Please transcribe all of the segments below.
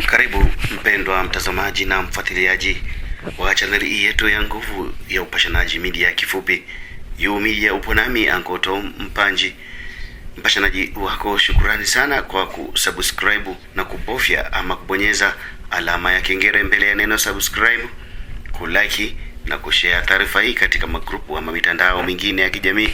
Karibu mpendwa mtazamaji na mfuatiliaji wa chaneli yetu ya Nguvu ya Upashanaji Media, kifupi Media. Upo nami Angoto Mpanji, mpashanaji wako. Shukrani sana kwa kusubscribe na kubofya ama kubonyeza alama ya kengele mbele ya neno subscribe, kulike na kushare taarifa hii katika magrupu ama mitandao mingine ya kijamii,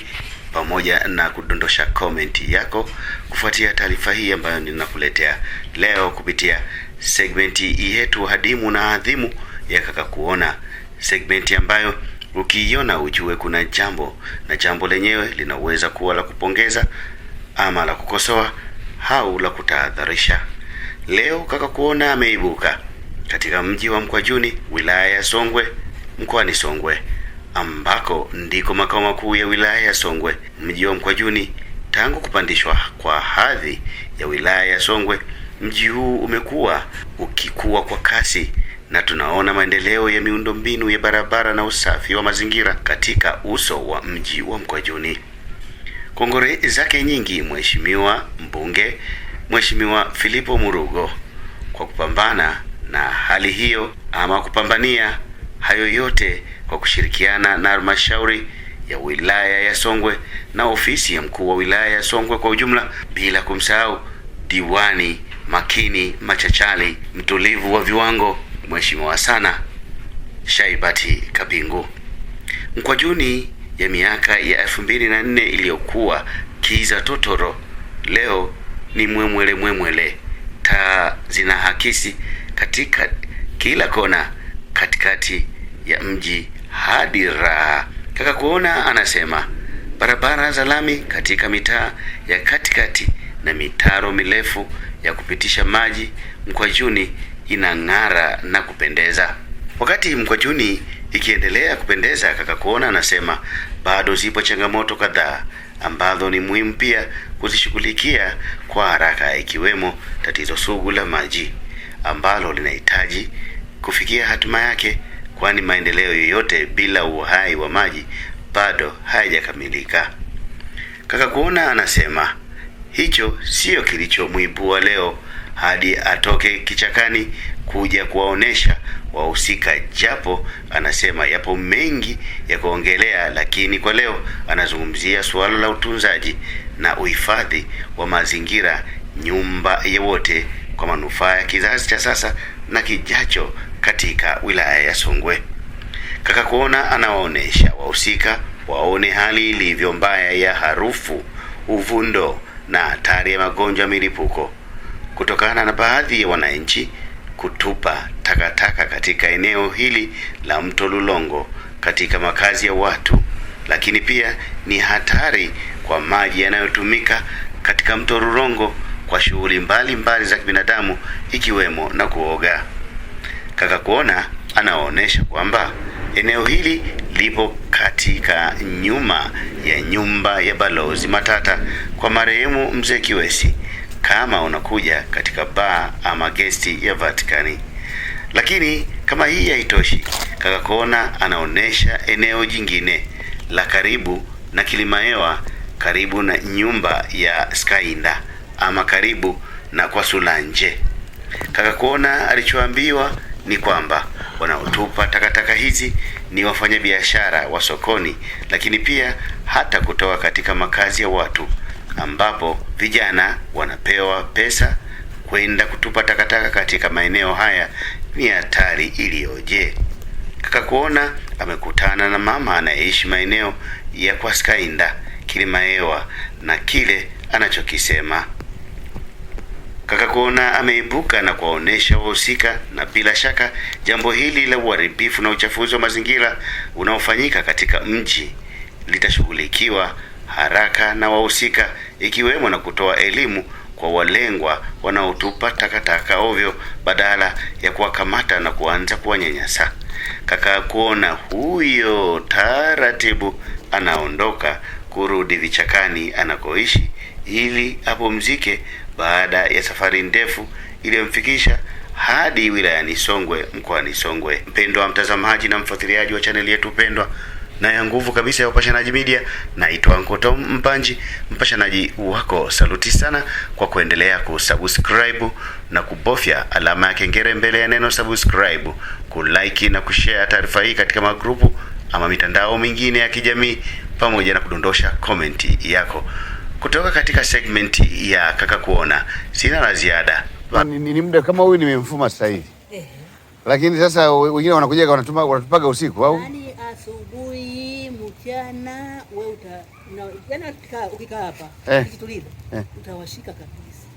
pamoja na kudondosha comment yako kufuatia taarifa hii ambayo ninakuletea leo kupitia segmenti yetu hadimu na adhimu ya Kaka Kuona, segmenti ambayo ukiiona ujue kuna jambo, na jambo lenyewe linaweza kuwa la kupongeza ama la kukosoa au la kutahadharisha. Leo Kaka Kuona ameibuka katika mji wa Mkwajuni, wilaya ya Songwe, mkoani Songwe, ambako ndiko makao makuu ya wilaya ya Songwe. Mji wa Mkwajuni, tangu kupandishwa kwa hadhi ya wilaya ya Songwe, mji huu umekuwa ukikua kwa kasi, na tunaona maendeleo ya miundombinu ya barabara na usafi wa mazingira katika uso wa mji wa Mkwajuni. Kongore zake nyingi Mheshimiwa mbunge, Mheshimiwa Philipo Murugo, kwa kupambana na hali hiyo ama kupambania hayo yote kwa kushirikiana na halmashauri ya wilaya ya Songwe na ofisi ya mkuu wa wilaya ya Songwe kwa ujumla, bila kumsahau diwani makini, machachali, mtulivu wa viwango, Mheshimiwa sana Shaibati Kabingu. Mkwajuni ya miaka ya 2004 iliyokuwa kiza totoro, leo ni mwemwele. Taa zinahakisi katika kila kona, katikati ya mji hadi raha. Kaka Kuona anasema barabara za lami katika mitaa ya katikati na mitaro mirefu ya kupitisha maji Mkwajuni inang'ara na kupendeza. Wakati Mkwajuni ikiendelea kupendeza, Kaka Kuona anasema bado zipo changamoto kadhaa ambazo ni muhimu pia kuzishughulikia kwa haraka, ikiwemo tatizo sugu la maji ambalo linahitaji kufikia hatima yake, kwani maendeleo yoyote bila uhai wa maji bado hayajakamilika. Kaka Kuona anasema hicho sio kilichomuibua leo hadi atoke kichakani kuja kuwaonesha wahusika, japo anasema yapo mengi ya kuongelea, lakini kwa leo anazungumzia suala la utunzaji na uhifadhi wa mazingira, nyumba ya wote, kwa manufaa ya kizazi cha sasa na kijacho katika wilaya ya Songwe. Kaka Kuona anawaonesha wahusika waone hali ilivyo mbaya ya harufu, uvundo na hatari ya magonjwa milipuko kutokana na baadhi ya wananchi kutupa takataka katika eneo hili la mto Lulongo katika makazi ya watu, lakini pia ni hatari kwa maji yanayotumika katika mto Lulongo kwa shughuli mbalimbali za kibinadamu ikiwemo na kuoga. Kaka Kuona anaonyesha kwamba eneo hili lipo katika nyuma ya nyumba ya Balozi Matata kwa marehemu Mzee Kiwesi, kama unakuja katika baa ama gesti ya Vatikani. Lakini kama hii haitoshi, Kaka Kuona anaonesha eneo jingine la karibu na Kilimahewa, karibu na nyumba ya Skainda ama karibu na kwa Sulanje. Kaka Kuona alichoambiwa ni kwamba wanaotupa takataka hizi ni wafanyabiashara wa sokoni, lakini pia hata kutoka katika makazi ya watu, ambapo vijana wanapewa pesa kwenda kutupa takataka katika maeneo haya. Ni hatari iliyoje! Kaka Kuona amekutana na mama anayeishi maeneo ya kwa Skainda, Kilimahewa, na kile anachokisema Kaka Kuona ameibuka na kuwaonesha wahusika, na bila shaka jambo hili la uharibifu na uchafuzi wa mazingira unaofanyika katika mji litashughulikiwa haraka na wahusika, ikiwemo na kutoa elimu kwa walengwa wanaotupa takataka ovyo badala ya kuwakamata na kuanza kuwanyanyasa. Kaka Kuona huyo taratibu anaondoka kurudi vichakani anakoishi ili apumzike baada ya safari ndefu iliyomfikisha hadi wilayani Songwe, mkoani Songwe. Mpendwa mtazamaji na mfuatiliaji wa chaneli yetu pendwa na ya nguvu kabisa ya Upashanaji Media. Naitwa Uncle Tom Mpanji, mpashanaji wako. Saluti sana kwa kuendelea kusubscribe na kubofya alama ya kengele mbele ya neno subscribe, kulike na kushare taarifa hii katika magrupu ama mitandao mingine ya kijamii, pamoja na kudondosha komenti yako. Kutoka katika segmenti ya kaka kuona, sina la ziada. Ni muda kama huyu nimemfuma sasa hivi. Lakini sasa wengine wanakuja wanatupaga usiku au? Yaani asubuhi, mchana, wewe yaani ukikaa hapa, ukituliza, utawashika kabisa.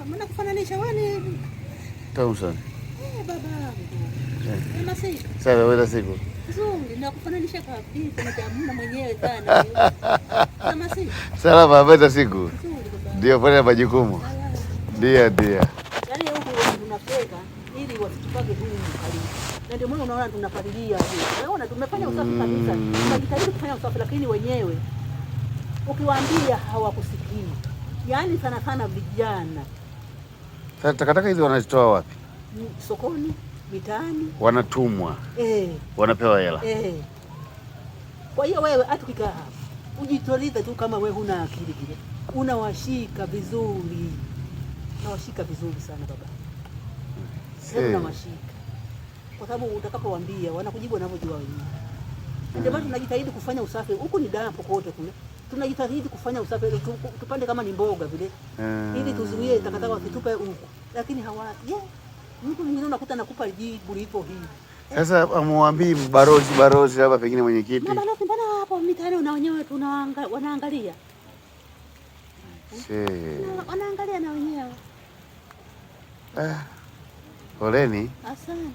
Maana kufananisha wale tamu sana. Baba. Kama siku. Sasa wewe siku. Nzuri, na kufananisha kabisa nitamna mwenyewe sana. Kama siku. Salama baba siku. Ndio pale majukumu. Ndio. Yaani huko tunapeka ili wasitupage humu karibu. Na ndio maana unaona tunapalilia hivi. Unaona tumefanya usafi kabisa. Tunajitahidi kufanya usafi, lakini wenyewe ukiwaambia hawakusikii. Yaani sana vijana. Sasa takataka hizi wanazitoa wapi? Sokoni, mitaani. Wanatumwa. Wanapewa hela. Kwa hiyo wewe hata ukikaa hapa, ujitolize tu kama wewe huna akili vile. Unawashika vizuri. Unawashika vizuri sana baba. Unawashika. Kwa sababu utakapowaambia wanakujibu wanavyojua wenyewe. Ndio maana tunajitahidi kufanya usafi. Huku ni dampo kote kule. Tunajitahidi kufanya usafi, tupande kama ni mboga vile. Ili tuzuie takataka wasitupe huko. Lakini mtu mwingine unakuta anakupa jibu lipo hivi. Sasa amwambii barozi hapa pengine mwenyekiti. Barozi mbona hapo mitaani na wenyewe wanaangalia. Wanaangalia na wenyewe. Poleni. Asante.